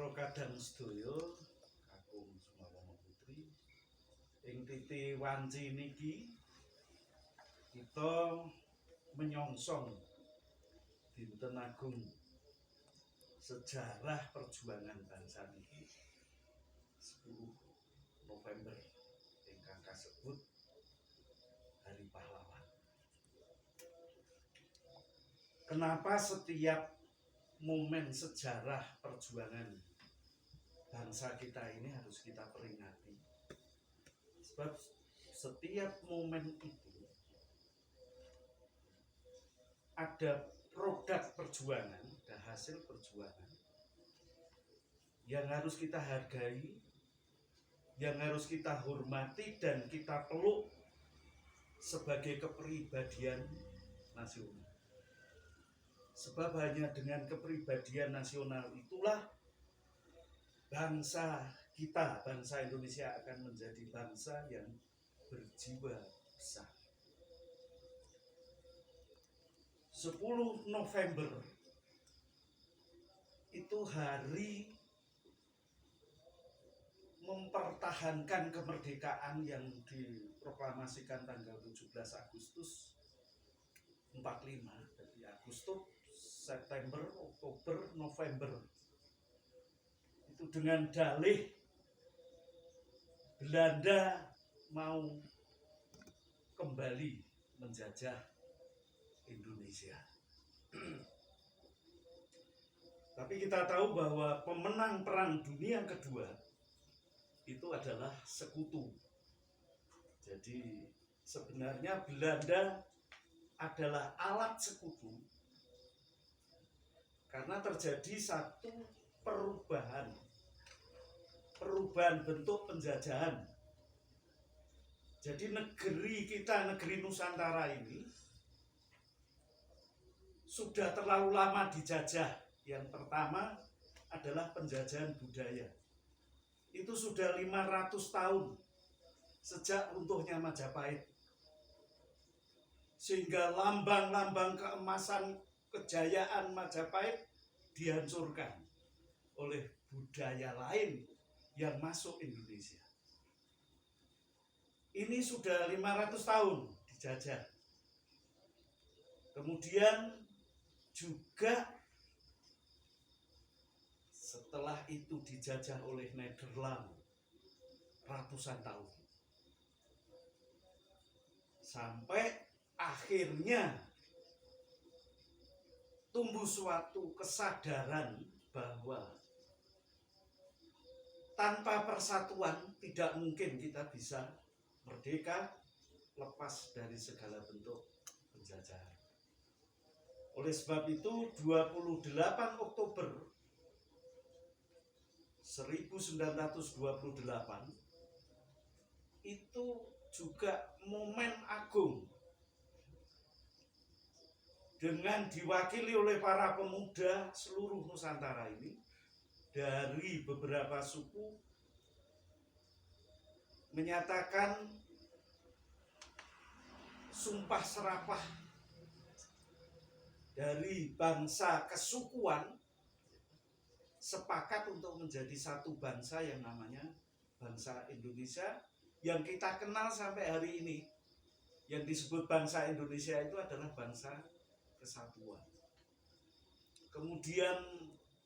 Para kadang sedaya kakung Sumawana Putri ing titi wanci niki kita menyongsong dinten agung sejarah perjuangan bangsa niki 10 November ingkang kasebut Hari Pahlawan. Kenapa setiap momen sejarah perjuangan bangsa kita ini harus kita peringati? Sebab setiap momen itu ada produk perjuangan, ada hasil perjuangan yang harus kita hargai, yang harus kita hormati dan kita peluk sebagai kepribadian nasional. Sebab hanya dengan kepribadian nasional itulah bangsa kita, bangsa Indonesia akan menjadi bangsa yang berjiwa besar. 10 November itu hari mempertahankan kemerdekaan yang diproklamasikan tanggal 17 Agustus 45. Jadi Agustus, September, Oktober, November. Itu dengan dalih Belanda mau kembali menjajah Indonesia. Tapi kita tahu bahwa pemenang Perang Dunia Kedua itu adalah sekutu. Jadi sebenarnya Belanda adalah alat sekutu karena terjadi satu perubahan bentuk penjajahan. Jadi negeri kita, negeri Nusantara ini sudah terlalu lama dijajah. Yang pertama adalah penjajahan budaya. Itu sudah 500 tahun sejak runtuhnya Majapahit. Sehingga lambang-lambang keemasan kejayaan Majapahit dihancurkan oleh budaya lain yang masuk Indonesia. Ini sudah 500 tahun dijajah. Kemudian juga setelah itu dijajah oleh Nederland ratusan tahun. Sampai akhirnya tumbuh suatu kesadaran bahwa tanpa persatuan tidak mungkin kita bisa merdeka lepas dari segala bentuk penjajahan. Oleh sebab itu 28 Oktober 1928 itu juga momen agung dengan diwakili oleh para pemuda seluruh Nusantara ini dari beberapa suku menyatakan sumpah serapah dari bangsa kesukuan sepakat untuk menjadi satu bangsa yang namanya bangsa Indonesia yang kita kenal sampai hari ini. Yang disebut bangsa Indonesia itu adalah bangsa kesatuan. Kemudian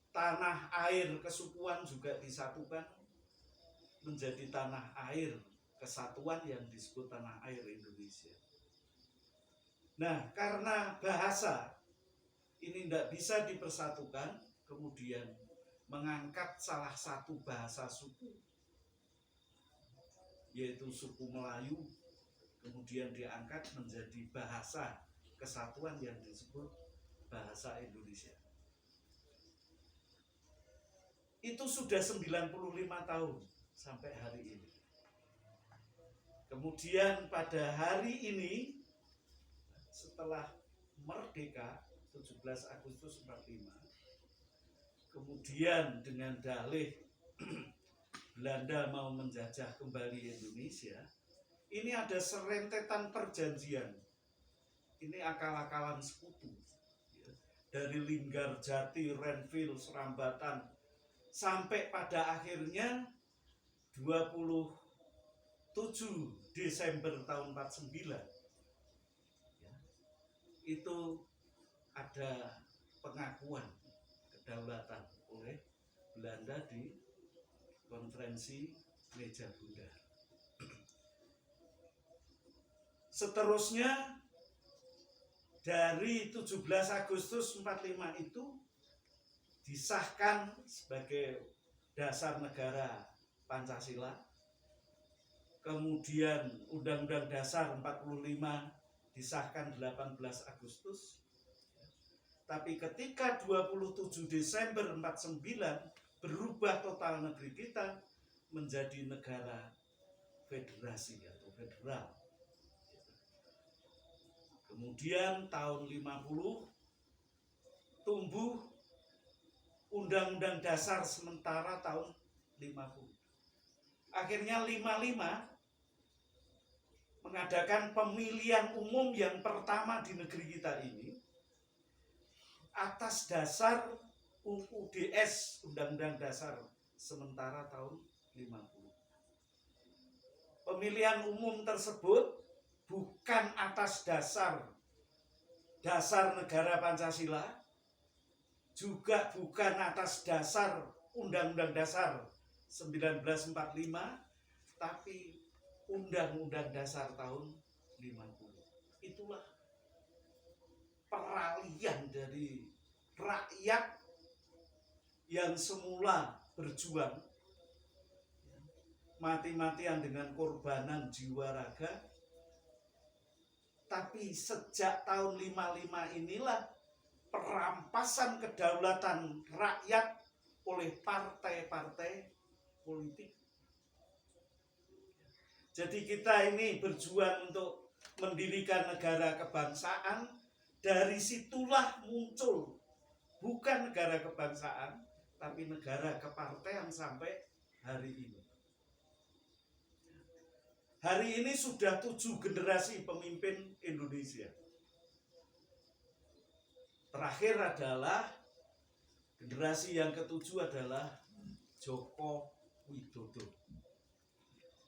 tanah air kesukuan juga disatukan menjadi tanah air kesatuan yang disebut tanah air Indonesia. Nah, karena bahasa ini tidak bisa dipersatukan, kemudian mengangkat salah satu bahasa suku, yaitu suku Melayu, kemudian diangkat menjadi bahasa kesatuan yang disebut bahasa Indonesia. Itu sudah 95 tahun sampai hari ini. Kemudian pada hari ini, setelah merdeka 17 Agustus 45, kemudian dengan dalih Belanda mau menjajah kembali Indonesia, ini ada serentetan perjanjian. Ini akal-akalan sekutu. Dari Linggarjati, Renville, Serambatan, sampai pada akhirnya 27 Desember tahun 49 ya, itu ada pengakuan kedaulatan oleh Belanda di konferensi Meja Bundar. Seterusnya dari 17 Agustus 45 itu disahkan sebagai dasar negara Pancasila. Kemudian Undang-Undang Dasar 45 disahkan 18 Agustus. Tapi ketika 27 Desember 49 berubah total negeri kita menjadi negara federasi atau federal. Kemudian tahun 50 tumbuh Undang-Undang Dasar sementara tahun 50. Akhirnya 55 mengadakan pemilihan umum yang pertama di negeri kita ini atas dasar UUDS, Undang-Undang Dasar sementara tahun 50. Pemilihan umum tersebut bukan atas dasar negara Pancasila, juga bukan atas dasar Undang-Undang Dasar 1945, tapi Undang-Undang Dasar tahun 50. Itulah peralihan dari rakyat yang semula berjuang mati-matian dengan korbanan jiwa raga, tapi sejak tahun 55 inilah perampasan kedaulatan rakyat oleh partai-partai politik. Jadi kita ini berjuang untuk mendirikan negara kebangsaan, dari situlah muncul bukan negara kebangsaan, tapi negara kepartean sampai hari ini. Hari ini sudah 7 generasi pemimpin Indonesia. Terakhir adalah generasi yang ke-7 adalah Joko Widodo.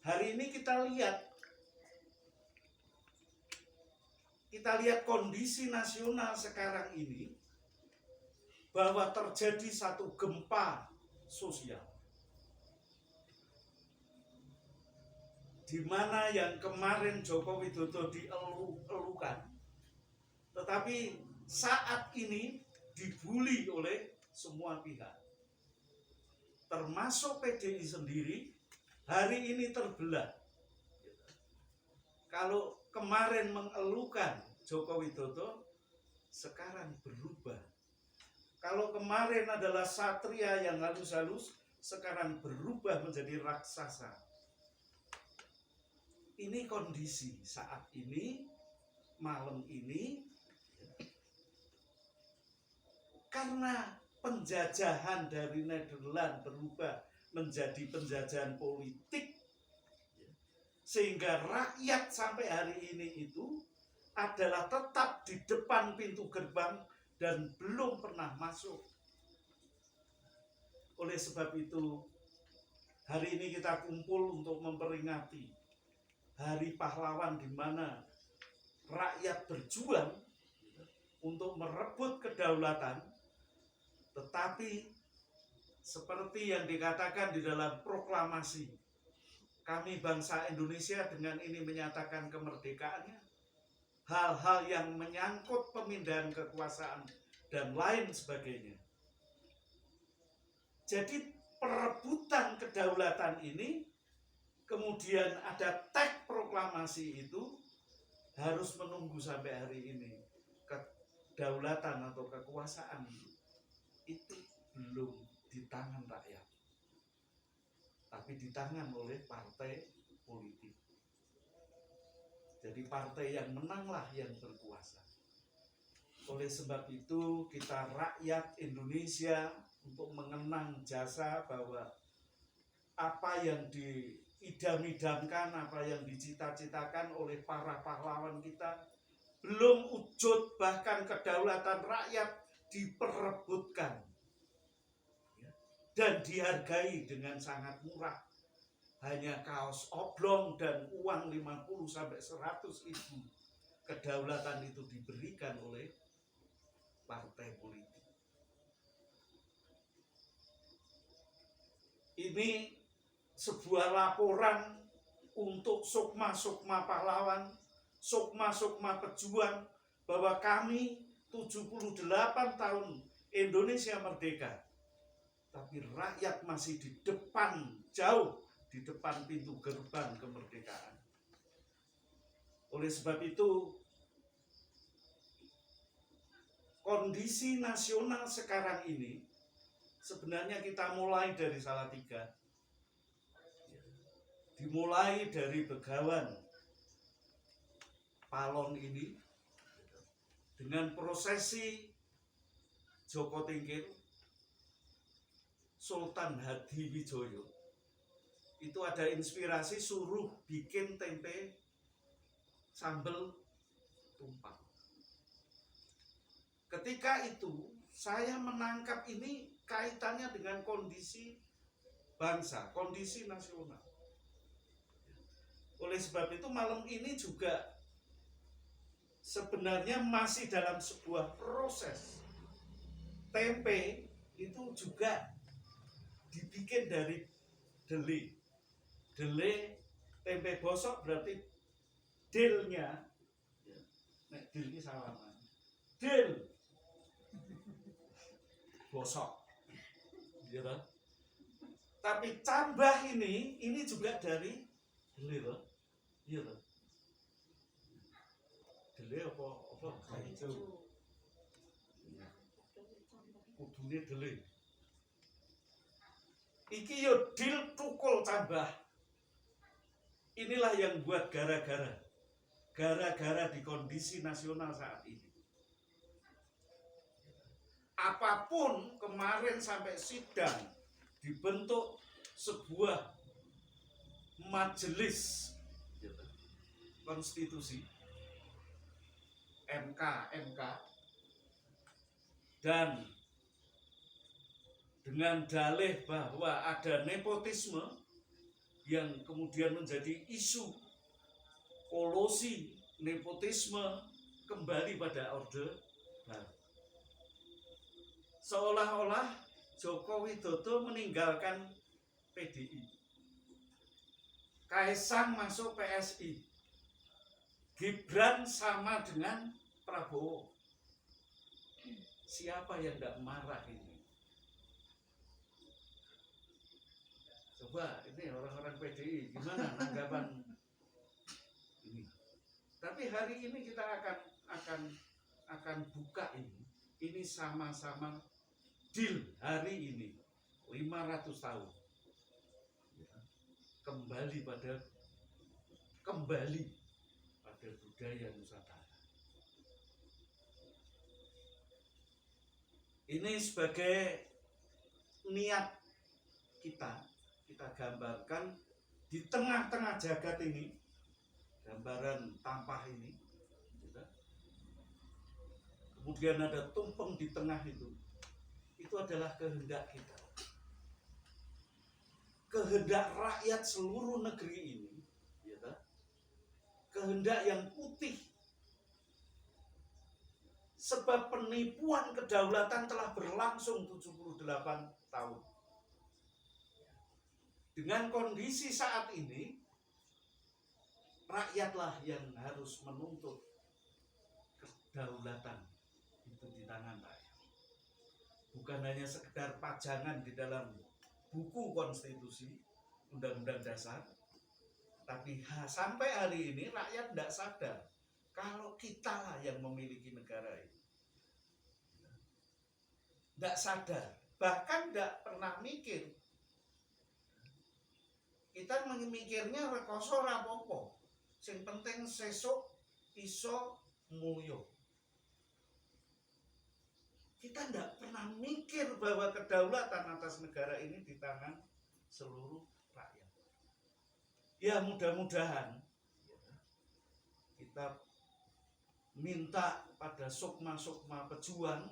Hari ini kita lihat kondisi nasional sekarang ini bahwa terjadi satu gempa sosial, di mana yang kemarin Joko Widodo dielu-elukan, tetapi saat ini dibully oleh semua pihak, termasuk PDI sendiri. Hari ini terbelah. Kalau kemarin mengelukan Joko Widodo, sekarang berubah. Kalau kemarin adalah satria yang halus-halus, sekarang berubah menjadi raksasa. Ini kondisi saat ini, malam ini, karena penjajahan dari Nederland berubah menjadi penjajahan politik, sehingga rakyat sampai hari ini itu adalah tetap di depan pintu gerbang dan belum pernah masuk. Oleh sebab itu, hari ini kita kumpul untuk memperingati Hari Pahlawan, di mana rakyat berjuang untuk merebut kedaulatan, tetapi seperti yang dikatakan di dalam proklamasi, kami bangsa Indonesia dengan ini menyatakan kemerdekaannya, hal-hal yang menyangkut pemindahan kekuasaan dan lain sebagainya. Jadi perebutan kedaulatan ini, kemudian ada teks proklamasi itu, harus menunggu sampai hari ini. Kedaulatan atau kekuasaan itu belum di tangan rakyat, tapi di tangan oleh partai politik. Jadi partai yang menanglah yang berkuasa. Oleh sebab itu kita rakyat Indonesia untuk mengenang jasa bahwa apa yang diidam-idamkan, apa yang dicita-citakan oleh para pahlawan kita belum wujud, bahkan kedaulatan rakyat diperebutkan. dan dihargai dengan sangat murah. Hanya kaos oblong dan uang 50 sampai 100 ribu. Kedaulatan itu diberikan oleh partai politik. Ini sebuah laporan untuk sukma-sukma pahlawan, sukma-sukma pejuang, bahwa kami 78 tahun Indonesia merdeka, tapi rakyat masih di depan, jauh di depan pintu gerbang kemerdekaan. Oleh sebab itu, kondisi nasional sekarang ini sebenarnya kita mulai dari Salatiga, dimulai dari Begawan Palon ini dengan prosesi Joko Tingkir, Sultan Hadiwijoyo. Itu ada inspirasi suruh bikin tempe sambal tumpang. Ketika itu saya menangkap ini kaitannya dengan kondisi bangsa, kondisi nasional. Oleh sebab itu malam ini juga sebenarnya masih dalam sebuah proses. Tempe itu juga dibikin dari dele. Dele tempe bosok berarti dilnya, nek dil ini salah, dil bosok, gitu. Tapi cambah ini juga dari dele loh, gitu. Dele apa hijau, kudune dele. Iki yo dil tukul cambah. Inilah yang buat gara-gara di kondisi nasional saat ini. Apapun kemarin sampai sidang dibentuk sebuah majelis konstitusi MK dan dengan dalih bahwa ada nepotisme yang kemudian menjadi isu kolosi nepotisme kembali pada orde baru. Seolah-olah Joko Widodo meninggalkan PDI, Kaisang masuk PSI, Gibran sama dengan Prabowo. Siapa yang tidak marah ini? Coba ini orang-orang PDI gimana tanggapan ini? Tapi hari ini kita akan buka ini. Ini sama-sama deal hari ini 500 tahun. Kembali pada budaya Nusantara. Ini sebagai niat kita gambarkan di tengah-tengah jagat ini, gambaran tampah ini, kemudian ada tumpeng di tengah itu adalah kehendak kita, kehendak rakyat seluruh negeri ini, kehendak yang putih, sebab penipuan kedaulatan telah berlangsung 78 tahun. Dengan kondisi saat ini, rakyatlah yang harus menuntut kedaulatan itu di tangan rakyat. Bukan hanya sekedar pajangan di dalam buku konstitusi, undang-undang dasar, tapi sampai hari ini rakyat tidak sadar kalau kitalah yang memiliki negara ini. Tidak sadar, bahkan tidak pernah mikir. Kita memikirnya rekoso rapopo, sing penting sesuk iso mulyo. Kita tidak pernah mikir bahwa kedaulatan atas negara ini di tangan seluruh rakyat. Ya mudah-mudahan kita minta pada sukma-sukma pejuang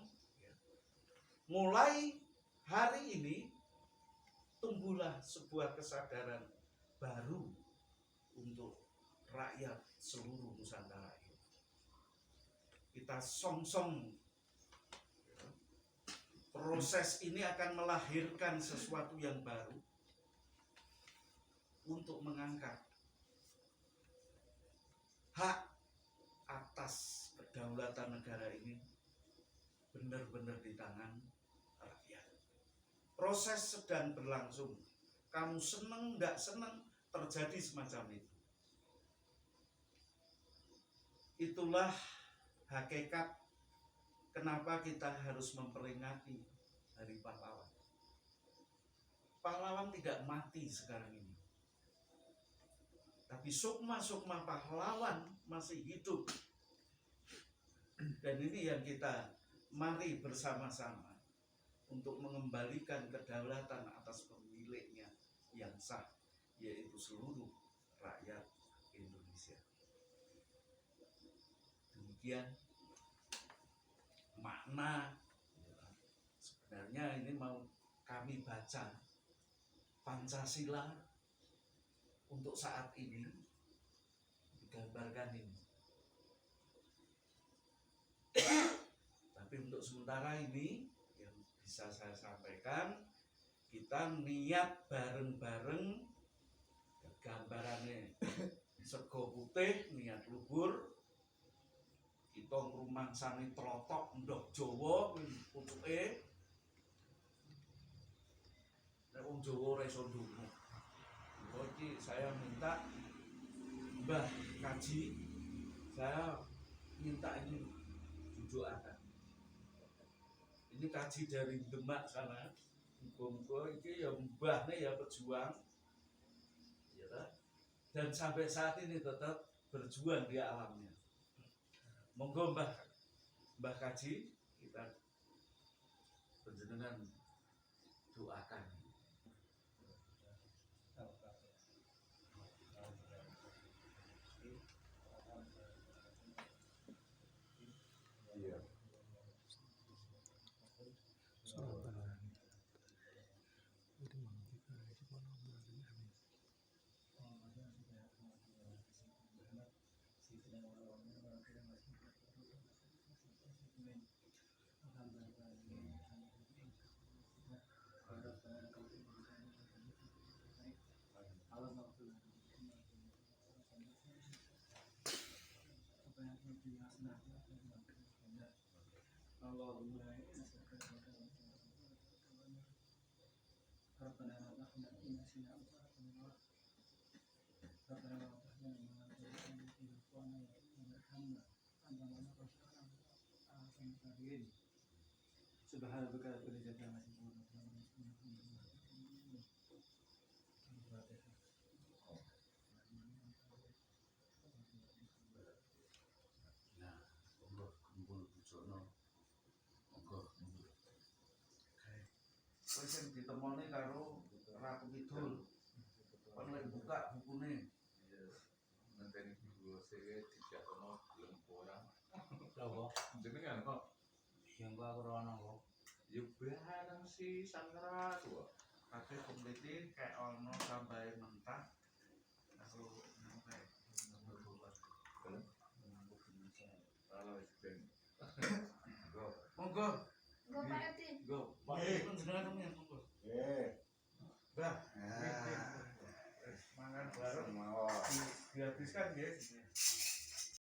mulai hari ini inilah sebuah kesadaran baru untuk rakyat seluruh Nusantara ini. Kita song-song, proses ini akan melahirkan sesuatu yang baru untuk mengangkat hak atas kedaulatan negara ini benar-benar di tangan rakyat. Proses sedang berlangsung. Kamu seneng nggak seneng, terjadi semacam itu. Itulah hakikat kenapa kita harus memperingati Hari Pahlawan. Pahlawan tidak mati sekarang ini, tapi sukma-sukma pahlawan masih hidup. Dan ini yang kita mari bersama-sama untuk mengembalikan kedaulatan atas pemiliknya yang sah, yaitu seluruh rakyat Indonesia. Demikian makna. Sebenarnya ini mau kami baca Pancasila untuk saat ini digambarkan ini. Tapi untuk sementara ini yang bisa saya sampaikan, kita niat bareng-bareng gambarannya sego putih, niat luhur, kita ngrumangsani tlotok ndok Jawa putuke. Nek wong Jawa ora iso ndonga. Iki saya minta Mbah Kaji, saya minta ini jujukan. Ini kaji dari Demak sana. Muga-muga iki ya mbahne ya pejuang. Ya, dan sampai saat ini tetap berjuang di alamnya. Monggo Mbah Kaji, kita panjenengan doakan. Wis sing ditemoni karo Ratu Kidul. Kon lek buka bukune. Nanti dulu saya tidak ono belum orang. Lho, Jenengan kok yang gua krono kok. ya barang si Sandra tuh. Kabeh komplete kayak ono tambahe mentah. Aku sampai Kalau ben. monggo. Enggak Pak Edi. Go. Pak panjenengan temen monggo. Mbah. Mangan bareng. Dihabiskan nggih.